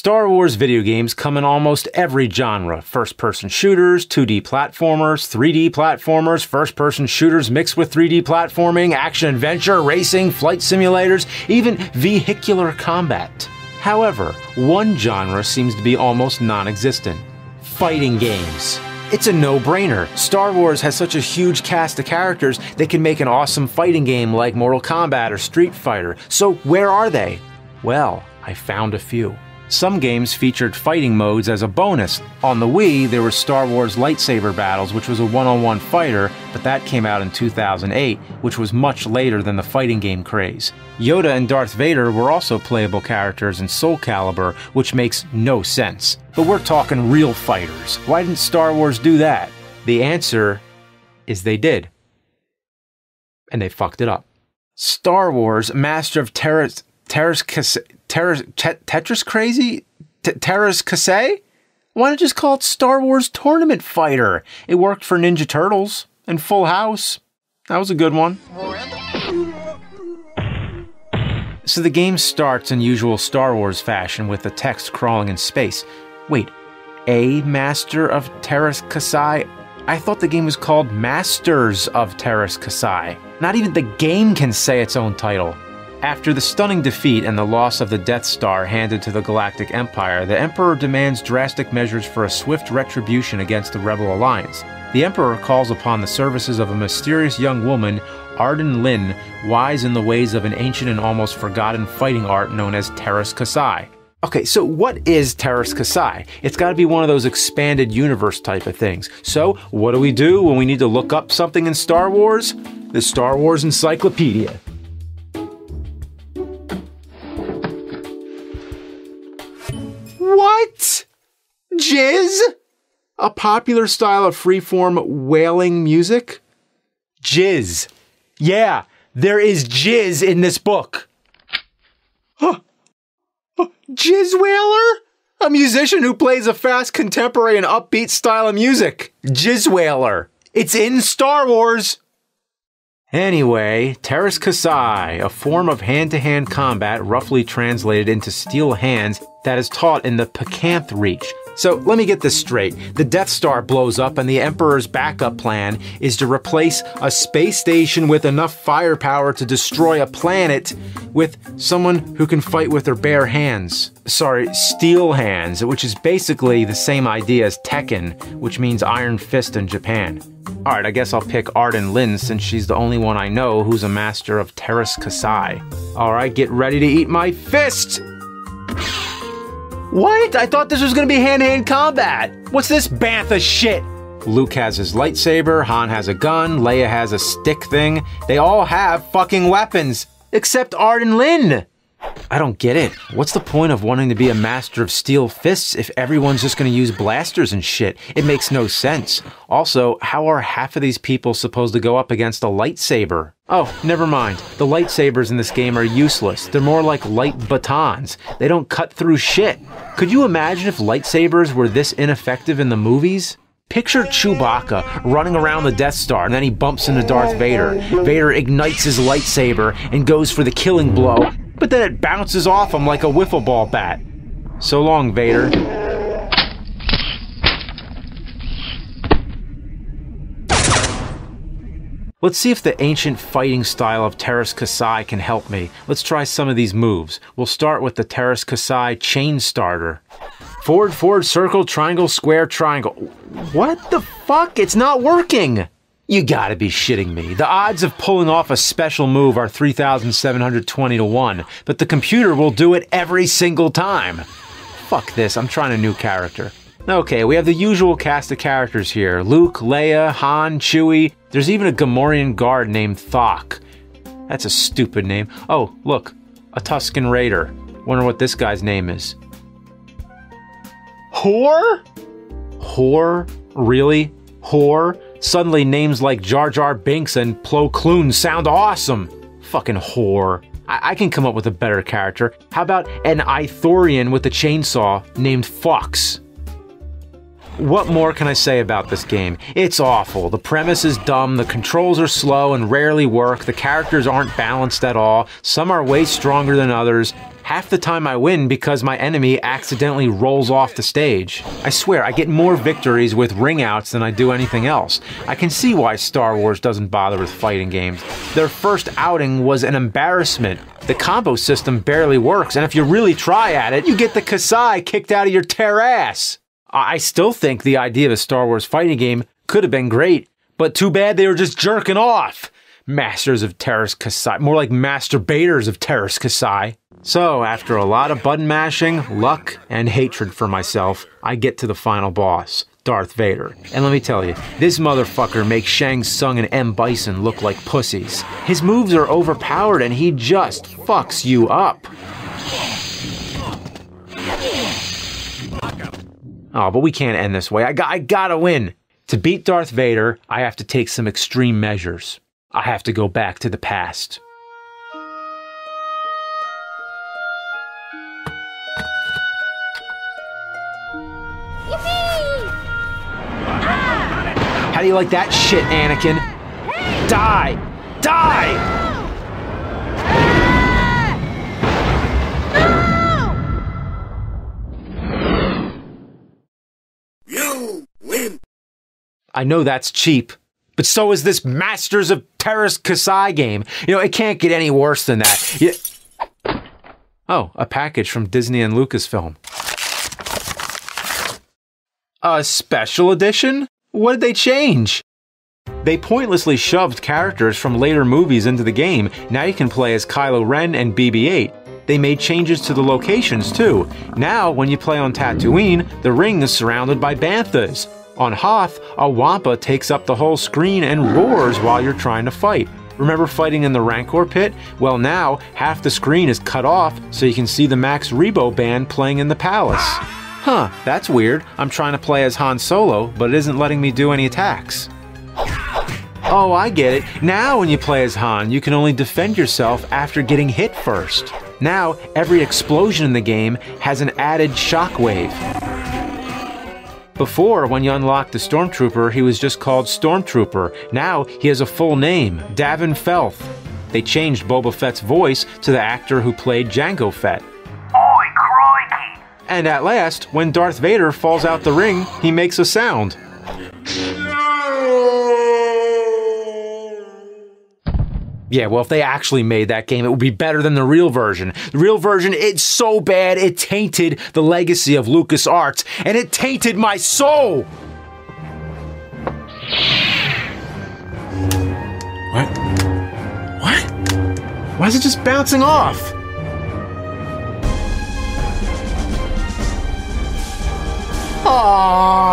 Star Wars video games come in almost every genre. First-person shooters, 2D platformers, 3D platformers, first-person shooters mixed with 3D platforming, action-adventure, racing, flight simulators, even vehicular combat. However, one genre seems to be almost non-existent: fighting games. It's a no-brainer. Star Wars has such a huge cast of characters, they can make an awesome fighting game like Mortal Kombat or Street Fighter. So where are they? Well, I found a few. Some games featured fighting modes as a bonus. On the Wii, there were Star Wars lightsaber battles, which was a one-on-one fighter, but that came out in 2008, which was much later than the fighting game craze. Yoda and Darth Vader were also playable characters in Soul Calibur, which makes no sense. But we're talking real fighters. Why didn't Star Wars do that? The answer is they did. And they fucked it up. Star Wars Master of Teras Crazy? Teras Kasei? Why not just call it Star Wars Tournament Fighter? It worked for Ninja Turtles and Full House. That was a good one. So the game starts in usual Star Wars fashion with the text crawling in space. Wait, a Master of Teras Kasei? I thought the game was called Masters of Teras Kasei. Not even the game can say its own title. After the stunning defeat and the loss of the Death Star handed to the Galactic Empire, the Emperor demands drastic measures for a swift retribution against the Rebel Alliance. The Emperor calls upon the services of a mysterious young woman, Arden Lin, wise in the ways of an ancient and almost forgotten fighting art known as Teras Kasei. Okay, so what is Teras Kasei? It's got to be one of those expanded universe type of things. So, what do we do when we need to look up something in Star Wars? The Star Wars Encyclopedia. What? Jizz? A popular style of freeform wailing music? Jizz. Yeah, there is jizz in this book. Huh. Jizz Wailer? A musician who plays a fast, contemporary, and upbeat style of music. Jizz Wailer. It's in Star Wars. Anyway, Teras Kasei, a form of hand-to-hand combat roughly translated into steel hands that is taught in the Picanth Reach. So let me get this straight. The Death Star blows up and the Emperor's backup plan is to replace a space station with enough firepower to destroy a planet with someone who can fight with their bare hands. Sorry, steel hands, which is basically the same idea as Tekken, which means Iron Fist in Japan. Alright, I guess I'll pick Arden Lin since she's the only one I know who's a master of Teras Kasei. Alright, get ready to eat my fist! What? I thought this was gonna be hand-to-hand combat! What's this bantha shit? Luke has his lightsaber, Han has a gun, Leia has a stick thing. They all have fucking weapons! Except Arden Lin! I don't get it. What's the point of wanting to be a master of steel fists if everyone's just gonna use blasters and shit? It makes no sense. Also, how are half of these people supposed to go up against a lightsaber? Oh, never mind. The lightsabers in this game are useless. They're more like light batons. They don't cut through shit. Could you imagine if lightsabers were this ineffective in the movies? Picture Chewbacca running around the Death Star and then he bumps into Darth Vader. Vader ignites his lightsaber and goes for the killing blow, but then it bounces off him like a wiffle ball bat. So long, Vader. Let's see if the ancient fighting style of Teras Kasei can help me. Let's try some of these moves. We'll start with the Teras Kasei chain starter. Forward, forward, circle, triangle, square, triangle. What the fuck? It's not working! You gotta be shitting me. The odds of pulling off a special move are 3,720 to 1, but the computer will do it every single time. Fuck this, I'm trying a new character. Okay, we have the usual cast of characters here. Luke, Leia, Han, Chewie. There's even a Gamorrean guard named Thok. That's a stupid name. Oh, look, a Tusken Raider. Wonder what this guy's name is. Whore? Whore? Really? Whore? Suddenly names like Jar Jar Binks and Plo Koon sound awesome. Fucking whore. I can come up with a better character. How about an Ithorian with a chainsaw named Fox? What more can I say about this game? It's awful. The premise is dumb, the controls are slow and rarely work, the characters aren't balanced at all, some are way stronger than others. Half the time I win because my enemy accidentally rolls off the stage. I swear, I get more victories with ring outs than I do anything else. I can see why Star Wars doesn't bother with fighting games. Their first outing was an embarrassment. The combo system barely works, and if you really try at it, you get the Kasai kicked out of your Teras. I still think the idea of a Star Wars fighting game could have been great, but too bad they were just jerking off. Masters of Teras Kasai, more like masturbators of Teras Kasai. So, after a lot of button mashing, luck, and hatred for myself, I get to the final boss, Darth Vader. And let me tell you, this motherfucker makes Shang Tsung and M. Bison look like pussies. His moves are overpowered and he just fucks you up. Oh, but we can't end this way. I gotta win. To beat Darth Vader, I have to take some extreme measures. I have to go back to the past. How do you like that shit, Anakin? Die! Die! You win! I know that's cheap, but so is this Masters of Teras Kasai game. You know, it can't get any worse than that. Oh, a package from Disney and Lucasfilm. A special edition? What did they change? They pointlessly shoved characters from later movies into the game. Now you can play as Kylo Ren and BB-8. They made changes to the locations too. Now, when you play on Tatooine, the ring is surrounded by banthas. On Hoth, a Wampa takes up the whole screen and roars while you're trying to fight. Remember fighting in the Rancor pit? Well now, half the screen is cut off so you can see the Max Rebo band playing in the palace. Huh, that's weird. I'm trying to play as Han Solo, but it isn't letting me do any attacks. Oh, I get it. Now when you play as Han, you can only defend yourself after getting hit first. Now, every explosion in the game has an added shockwave. Before, when you unlocked the Stormtrooper, he was just called Stormtrooper. Now, he has a full name, Davin Felth. They changed Boba Fett's voice to the actor who played Jango Fett. Oi, crikey! And at last, when Darth Vader falls out the ring, he makes a sound. Yeah, well, if they actually made that game, it would be better than the real version. The real version, it's so bad, it tainted the legacy of LucasArts, and it tainted my soul! What? What? Why is it just bouncing off? Aww.